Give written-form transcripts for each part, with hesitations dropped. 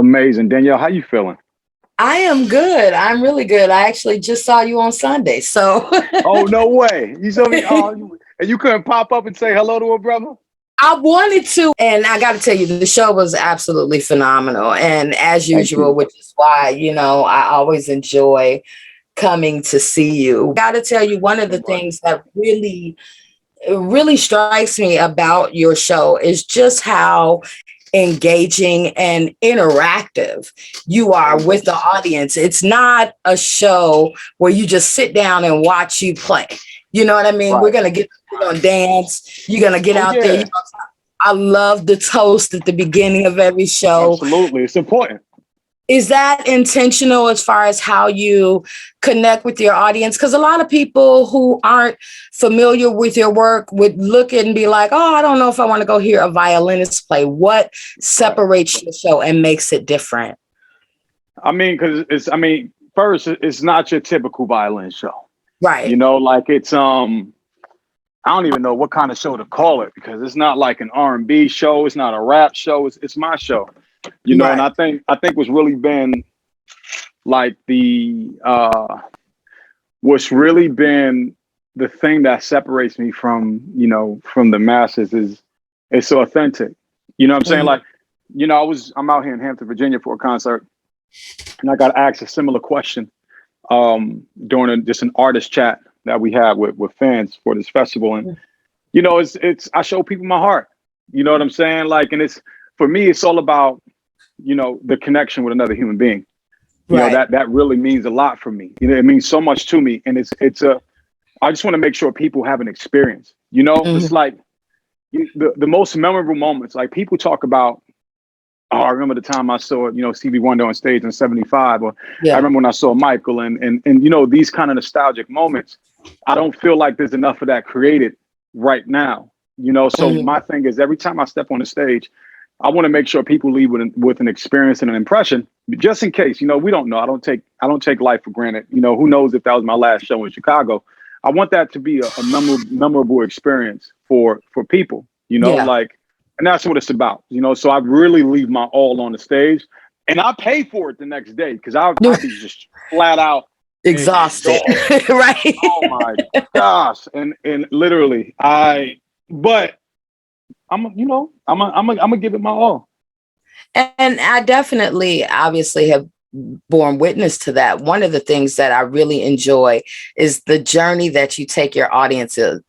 Amazing. Danielle, how you feeling? I am good. I'm really good. I actually just saw you on Sunday. So Oh, no way. You saw me, and you couldn't pop up and say hello to a brother? I wanted to, and I got to tell you, the show was absolutely phenomenal. And as Thank usual, you. which is why, I always enjoy coming to see you. Got to tell you, one Thanks of so the much. things that really strikes me about your show is just how engaging and interactive you are Thank with you. the audience. It's not a show where you just sit down and watch you play. You know what I mean? Right. We're gonna dance. You're gonna get Oh, out there. yeah. I love the toast at the beginning of every show. Absolutely. It's important. Is that intentional as far as how you connect with your audience? Because a lot of people who aren't familiar with your work would look and be like, oh, I don't know if I want to go hear a violinist play. What Right. separates your show and makes it different? Because first, it's not your typical violin show. Right. Like I don't even know what kind of show to call it because it's not like an R&B show. It's not a rap show. It's my show. And Right. I think what's really been like what's really been the thing that separates me from the masses is it's so authentic. You know what I'm saying? Mhm. Like, I'm out here in Hampton, Virginia for a concert, and I got asked a similar question during just an artist chat that we had with fans for this festival. And it's I show people my heart. You know what I'm saying? Like, and it's for me, it's all about the connection with another human being. Right. That really means a lot for me. It means so much to me, and I just want to make sure people have an experience. It's Mhm. like the most memorable moments. Like people talk about, oh, I remember the time I saw Stevie Wonder on stage in '75, or I Yeah. remember when I saw Michael, and these kind of nostalgic moments. I don't feel like there's enough of that created right now. So Mhm. my thing is every time I step on the stage, I want to make sure people leave with an experience and an impression, just in case. We don't know. I don't take life for granted. Who knows if that was my last show in Chicago. I want that to be a memorable experience for people. Yeah. Like, and that's what it's about. So I really leave my all on the stage, and I pay for it the next day because I be just flat out Exhausted. exhausted. Right. Oh my gosh, and literally but I'm gonna give it my all. And I definitely, obviously, have borne witness to that. One of the things that I really enjoy is the journey that you take your audiences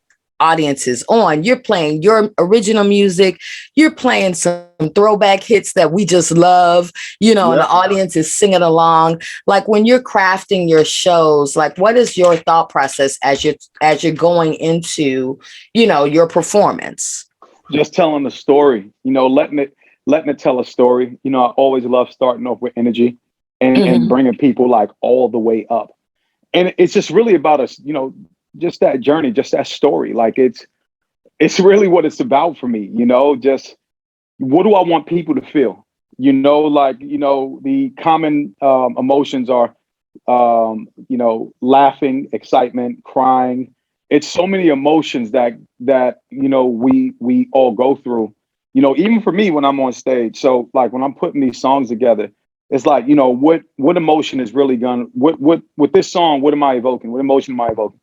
on. You're playing your original music. You're playing some throwback hits that we just love, and the Yep. audience is singing along. Like when you're crafting your shows, like what is your thought process as you're going into, your performance? Just telling the story, letting it tell a story. I always love starting off with energy and Mhm. bringing people like all the way up. And it's just really about us, just that journey, just that story. Like it's really what it's about for me, just what do I want people to feel? Like, the common emotions are laughing, excitement, crying. It's so many emotions that we all go through. Even for me when I'm on stage. So like when I'm putting these songs together, it's like what emotion is really gonna what with this song? What am I evoking? What emotion am I evoking?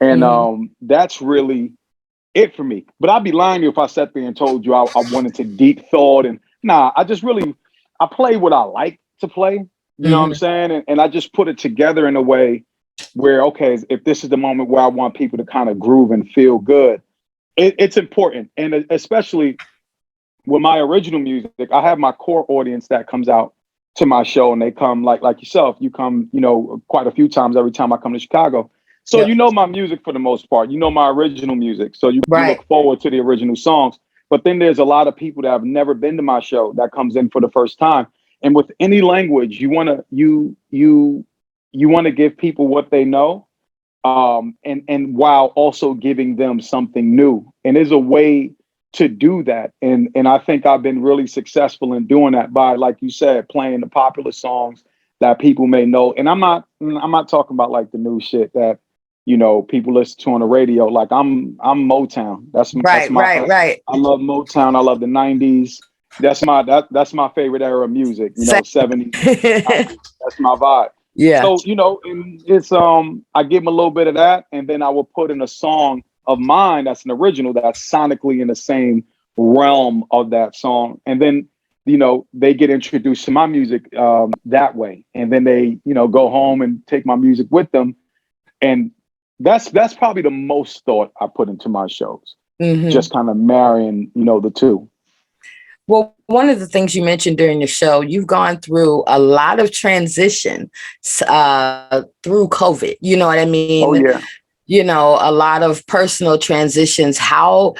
And Mhm. that's really it for me. But I'd be lying to you if I sat there and told you I wanted to deep thought and nah. I play what I like to play. You know what I'm Mhm. saying? And I just put it together in a way where, okay, if this is the moment where I want people to kind of groove and feel good, it's important. And especially with my original music, I have my core audience that comes out to my show, and they come like yourself. You come, quite a few times every time I come to Chicago. So Yep. my music for the most part. My original music. So you Right. look forward to the original songs. But then there's a lot of people that have never been to my show that comes in for the first time. And with any language, you want to give people what they know, and while also giving them something new. And there's a way to do that, and I think I've been really successful in doing that by, like you said, playing the popular songs that people may know. And I'm not talking about like the new shit that people listen to on the radio. Like I'm Motown. That's Right. my Right. Right. I love Motown. I love the '90s. That's my favorite era of music, you know, 70s, 90s. That's my vibe. Yeah. So, you know, and it's I give them a little bit of that, and then I will put in a song of mine that's an original that's sonically in the same realm of that song. And then, you know, they get introduced to my music that way. And then they, you know, go home and take my music with them. And that's probably the most thought I put into my shows. Hmm. Just kind of marrying, you know, the two. Well, one of the things you mentioned during the show, you've gone through a lot of transition through COVID. You know what I Oh mean? yeah. You know, a lot of personal transitions. How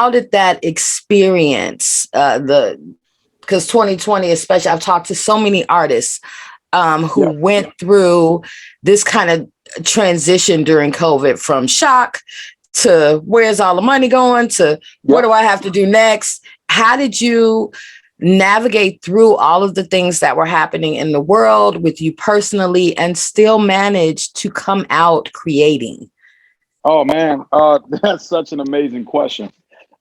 did that experience the because 2020, especially, I've talked to so many artists who Yep. went through this kind of transition during COVID from shock to where's all the money going to what Yep. do I have to do next? How did you navigate through all of the things that were happening in the world with you personally and still manage to come out creating? Oh man, that's such an amazing question.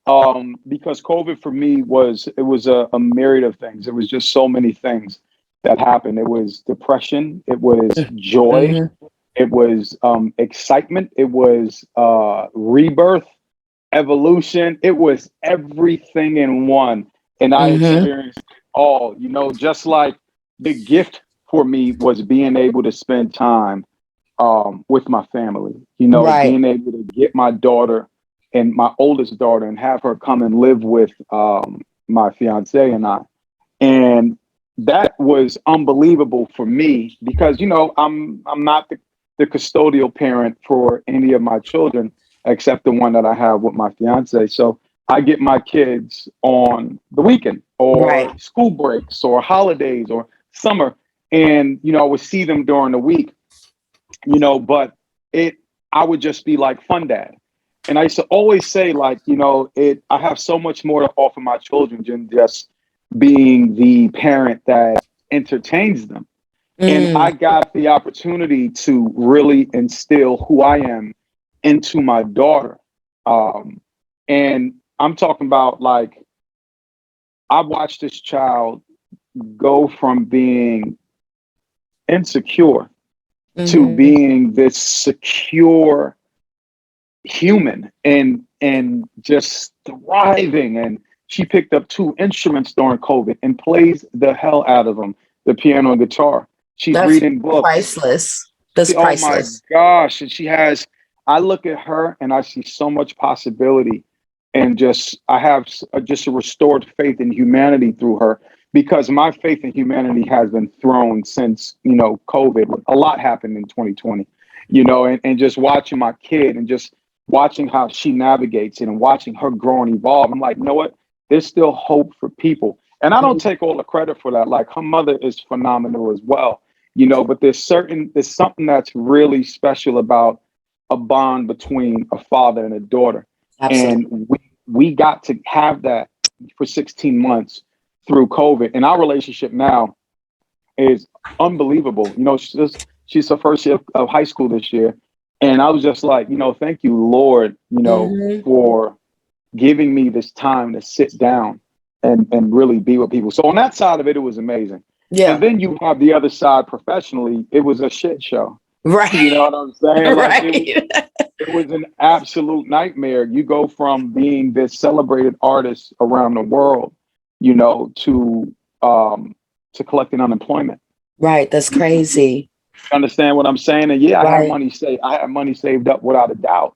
Because COVID for me was a myriad of things. It was just so many things that happened. It was depression. It was joy. Mm-hmm. It was excitement. It was rebirth, evolution. It was everything in one. And I Mm-hmm. experienced it all, you know, just like the gift for me was being able to spend time with my family, you know, Right. being able to get my daughter and my oldest daughter and have her come and live with my fiance and I. And that was unbelievable for me because, you know, I'm not the custodial parent for any of my children except the one that I have with my fiance. So I get my kids on the weekend or Right. school breaks or holidays or summer. And, you know, I would see them during the week, you know, but it I would just be like fun dad. And I used to always say, like, you know, I have so much more to offer my children than just being the parent that entertains them. And Mm. I got the opportunity to really instill who I am into my daughter. Um, and I'm talking about like I watched this child go from being insecure to Mm-hmm. being this secure human and just thriving. And she picked up two instruments during COVID and plays the hell out of them, the piano and guitar. She's That's reading books. priceless. That's Oh my priceless. gosh. And she has, I look at her and I see so much possibility. And just, I have just a restored faith in humanity through her because my faith in humanity has been thrown since, you know, COVID. A lot happened in 2020, you know, and just watching my kid and just watching how she navigates it and watching her grow and evolve. I'm like, you know what? There's still hope for people. And I don't take all the credit for that. Like her mother is phenomenal as well, you know, but there's something that's really special about a bond between a father and a daughter. And Absolutely. we got to have that for 16 months through COVID. And our relationship now is unbelievable. You know, she's her first year of high school this year. And I was just like, you know, thank you, Lord, you know, Mm-hmm. for giving me this time to sit down and really be with people. So on that side of it, it was amazing. And Yeah. then you have the other side professionally, it was a shit show. Right. You know what I'm saying? Like Right. it was an absolute nightmare. You go from being this celebrated artist around the world, you know, to collecting unemployment. Right. That's You crazy. understand what I'm saying? And yeah, Right. I had money saved up without a doubt.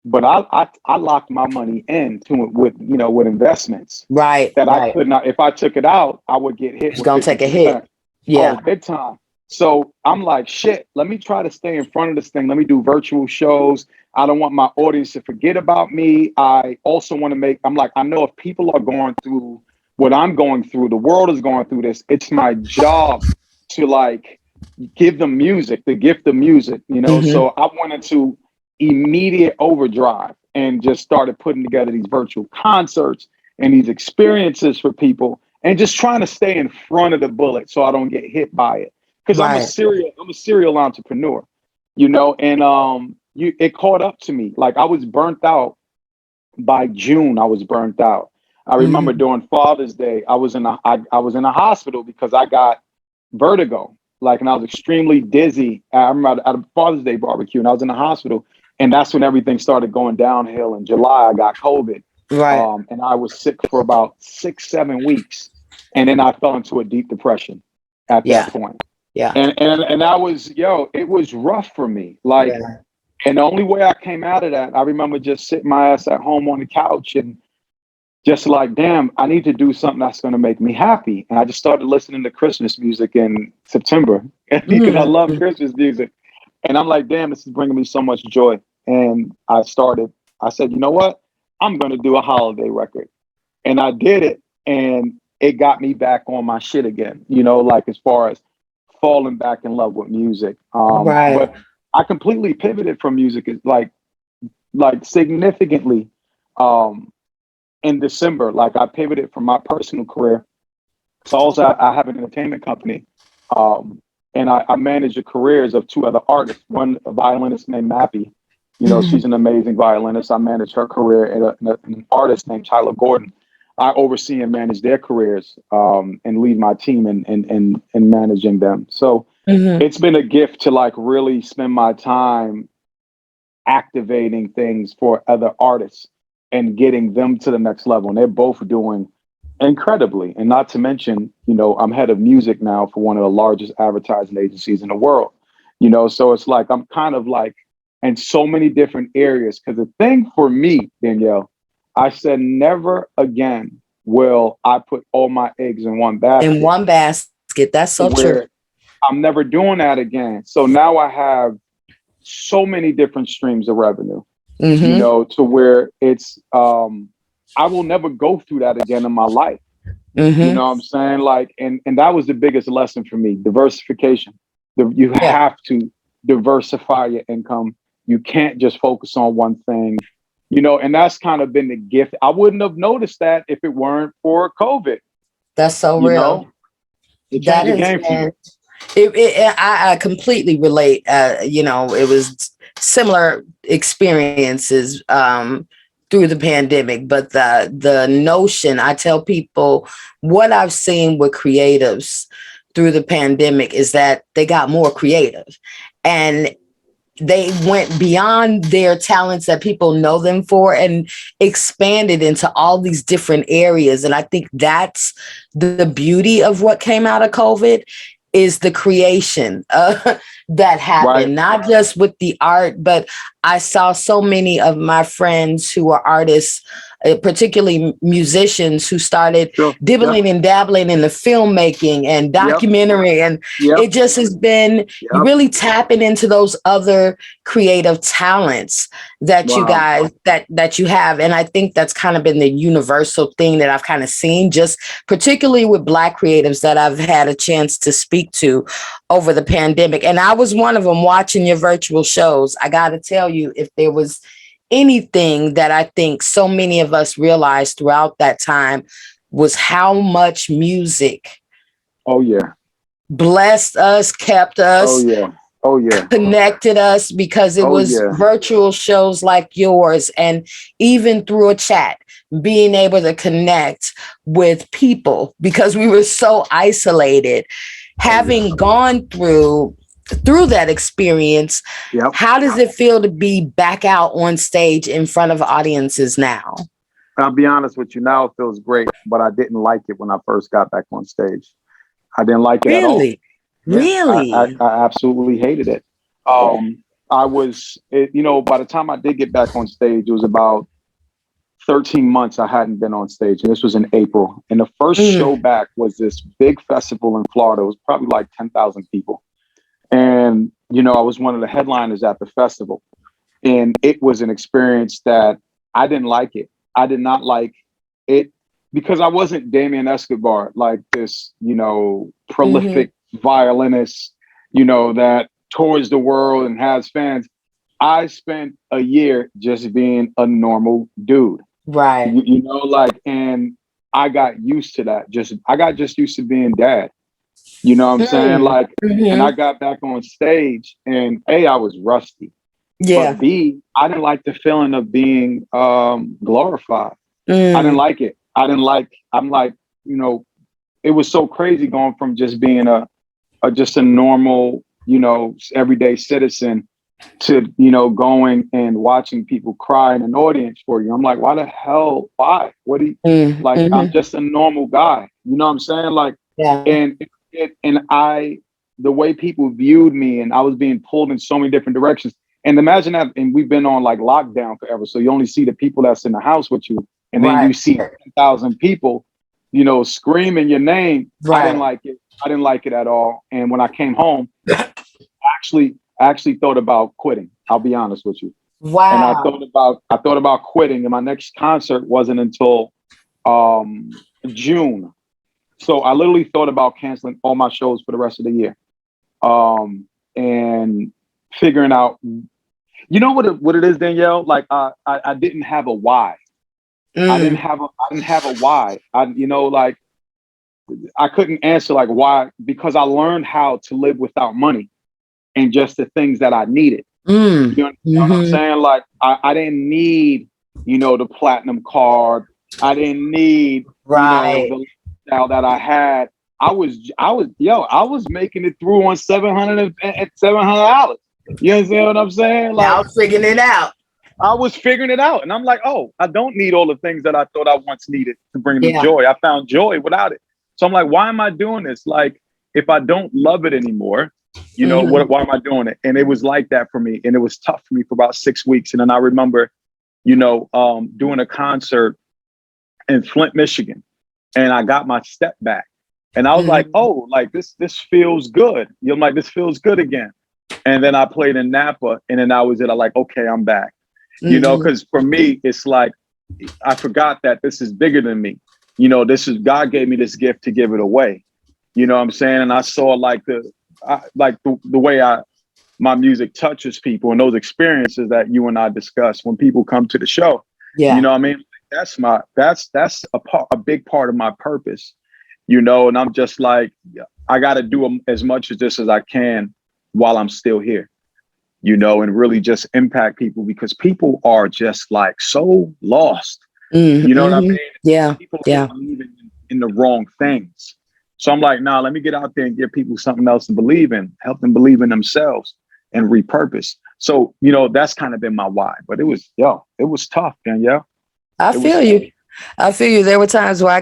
But I locked my money into it with, you know, with investments Right. that I Right. could not, if I took it out, I would get hit It's with gonna take a hit. 50%. Oh, Yeah. big time. So I'm like, shit, let me try to stay in front of this thing. Let me do virtual shows. I don't want my audience to forget about me. I also want to I'm like, I know if people are going through what I'm going through, the world is going through this, it's my job to like give them music, the gift of music, you know? Mm-hmm. So I wanted to immediate overdrive and just started putting together these virtual concerts and these experiences for people and just trying to stay in front of the bullet so I don't get hit by it. Because Right. I'm a serial entrepreneur, you know, and it caught up to me. Like I was burnt out by June, I was burnt out. I remember during Father's Day, I was in a hospital because I got vertigo, like, and I was extremely dizzy. I remember at a Father's Day barbecue, and I was in the hospital, and that's when everything started going downhill. In July, I got COVID, Right. and I was sick for about 6, 7 weeks, and then I fell into a deep depression at that Yeah. point. Yeah. And I was, it was rough for me. Like, Yeah. and the only way I came out of that, I remember just sitting my ass at home on the couch and just like, damn, I need to do something that's going to make me happy. And I just started listening to Christmas music in September because I love Mm. Christmas music. And I'm like, damn, this is bringing me so much joy. And I said, you know what? I'm going to do a holiday record. And I did it. And it got me back on my shit again, like as far as falling back in love with music. Right. But I completely pivoted from music, like significantly. In December, like I pivoted from my personal career. So also I have an entertainment company, and I manage the careers of two other artists. One, a violinist named Mappy. She's an amazing violinist. I manage her career, and an artist named Tyler Gordon. I oversee and manage their careers, and lead my team in managing them. So it's been a gift to like really spend my time activating things for other artists and getting them to the next level. And they're both doing incredibly. And not to mention, I'm head of music now for one of the largest advertising agencies in the world. So it's like I'm kind of like in so many different areas. Because the thing for me, Danielle, I said never again will I put all my eggs in one In basket, one basket. That's so true. where I'm never doing that again. So now I have so many different streams of revenue, to where it's I will never go through that again in my life. You know what I'm saying? Like, and that was the biggest lesson for me, diversification. You Yeah. have to diversify your income. You can't just focus on one thing, and that's kind of been the gift. I wouldn't have noticed that if it weren't for COVID, That's so you real. know, it That changed the has game for me. been. I completely relate. It was similar experiences through the pandemic, but the notion, I tell people what I've seen with creatives through the pandemic is that they got more creative, and they went beyond their talents that people know them for and expanded into all these different areas. And I think that's the beauty of what came out of COVID is the creation that Right. happened, not just with the art, but I saw so many of my friends who are artists, particularly musicians, who started Sure. dibbling and dabbling in the filmmaking and Yep. documentary. And Yep. it just has been Yep. really tapping into those other creative talents that you Wow. guys that you have. And I think that's kind of been the universal thing that I've kind of seen, just particularly with Black creatives that I've had a chance to speak to over the pandemic. And I was one of them watching your virtual shows. I got to tell you, if there was anything that I think so many of us realized throughout that time was how much music Oh yeah. blessed us, kept Oh us, yeah. Oh yeah. connected us, because it Oh was yeah. virtual shows like yours, and even through a chat, being able to connect with people because we were so isolated. Oh yeah. Having gone through that experience, Yep. how does it feel to be back out on stage in front of audiences now? I'll be honest with you. Now it feels great, but I didn't like it when I first got back on stage. I didn't like it at all. Really? Yeah, Really? I absolutely hated it. By the time I did get back on stage, it was about 13 months I hadn't been on stage. And this was in April. And the first show back was this big festival in Florida. It was probably like 10,000 people. And, I was one of the headliners at the festival. And it was an experience that I didn't like it. I did not like it because I wasn't Damien Escobar, like this, prolific violinist, that tours the world and has fans. I spent a year just being a normal dude, Right. and I got used to that. I got just used to being dad. You know what I'm saying? Like, and I got back on stage and A, I was rusty. Yeah. But B, I didn't like the feeling of being glorified. I didn't like it. I'm like, you know, it was so crazy going from just being just a normal, you know, everyday citizen to, you know, going and watching people cry in an audience for you. I'm like, why the hell? Why? What do you like? I'm just a normal guy. You know what I'm saying? Like, Yeah. and the way people viewed me, and I was being pulled in so many different directions. And imagine that, and we've been on like lockdown forever. So you only see the people that's in the house with you, and then Right. you see 10,000 people, you know, screaming your name. Right. I didn't like it. I didn't like it at all. And when I came home, I actually thought about quitting. I'll be honest with you. Wow. And I thought about quitting. And my next concert wasn't until June. So I literally thought about canceling all my shows for the rest of the year. And figuring out, you know what it is, Danielle? Like I didn't have a why. I didn't have a why. You know, like I couldn't answer like why, because I learned how to live without money and just the things that I needed. You know what I'm saying? Like I didn't need, you know, the platinum card. I didn't need, you know, the style that I had. I was making it through on $700. You understand what I'm saying? Like I was figuring it out. I was figuring it out, and I'm like, oh, I don't need all the things that I thought I once needed to bring me joy. I found joy without it. So I'm like, why am I doing this? Like, if I don't love it anymore, you know, why am I doing it? And it was like that for me, and it was tough for me for about 6 weeks. And then I remember, you know, doing a concert in Flint, Michigan, and I got my step back, and I was like, oh, like this feels good. You know, like this feels good again. And then I played in Napa, and then I was like, okay, I'm back. You know, because for me, it's like I forgot that this is bigger than me. You know, God gave me this gift to give it away. You know what I'm saying? And I saw like the way my music touches people, and those experiences that you and I discuss when people come to the show. Yeah. You know what I mean? That's a big part of my purpose, you know, and I'm just like, I got to do as much of this as I can while I'm still here, you know, and really just impact people, because people are just like so lost. You know what I mean? Yeah. People are believing in the wrong things. So I'm like, nah, let me get out there and give people something else to believe in, help them believe in themselves and repurpose. So, you know, that's kind of been my why. But it was tough, Danielle. I feel you. There were times where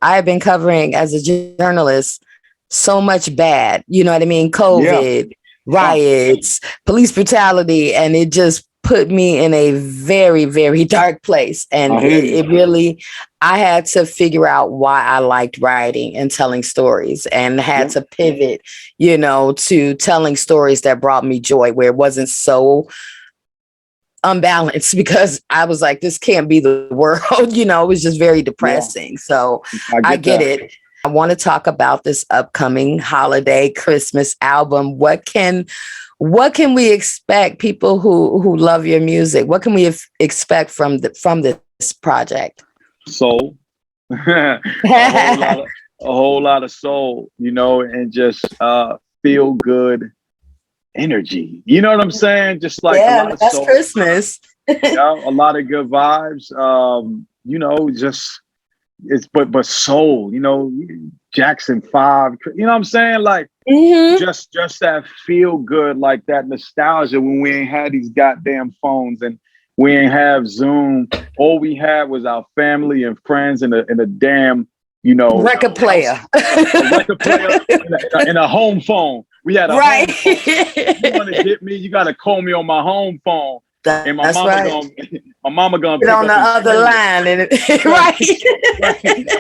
I had been covering as a journalist so much bad, you know what I mean? COVID, riots, police brutality, and it just put me in a very, very dark place. And it really, I had to figure out why I liked writing and telling stories, and had to pivot, you know, to telling stories that brought me joy, where it wasn't so unbalanced, because I was like, this can't be the world, you know, it was just very depressing. So I get it. I want to talk about this upcoming holiday Christmas album. What can we expect, people who love your music? What can we expect from this project? Soul. a whole lot of soul, you know, and just feel good energy. You know what I'm saying? Just like a lot of that's soul. Christmas. A lot of good vibes. You know, just but soul, you know, Jackson 5, you know what I'm saying? Like just that feel good, like that nostalgia when we ain't had these goddamn phones and we ain't have Zoom. All we had was our family and friends and a damn, you know, record player. A record player and a home phone. We had a home phone. If you want to get me, you gotta call me on my home phone. And my mama gonna put on the other line, and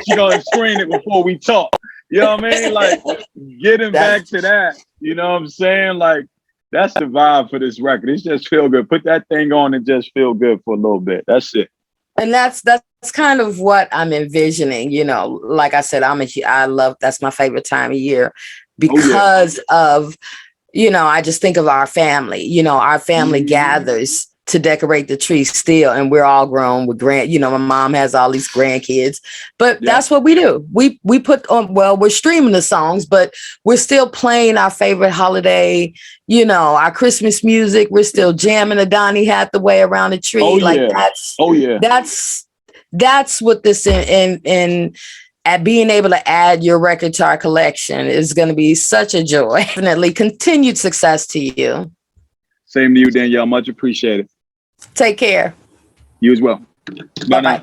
she gonna screen it before we talk. You know what I mean? Like getting back to that. You know what I'm saying? Like that's the vibe for this record. It's just feel good. Put that thing on and just feel good for a little bit. That's it. And that's kind of what I'm envisioning. You know, like I said, that's my favorite time of year because of, you know, I just think of our family. You know, our family gathers to decorate the tree still, and we're all grown with you know, my mom has all these grandkids, but that's what we do. We put on, well, we're streaming the songs, but we're still playing our favorite holiday, you know, our Christmas music. We're still jamming a Donny Hathaway around the tree. That's that's what this in at being able to add your record to our collection is going to be such a joy. Definitely continued success to you. Same to you, Danielle. Much appreciated. Take care. You as well. Bye now.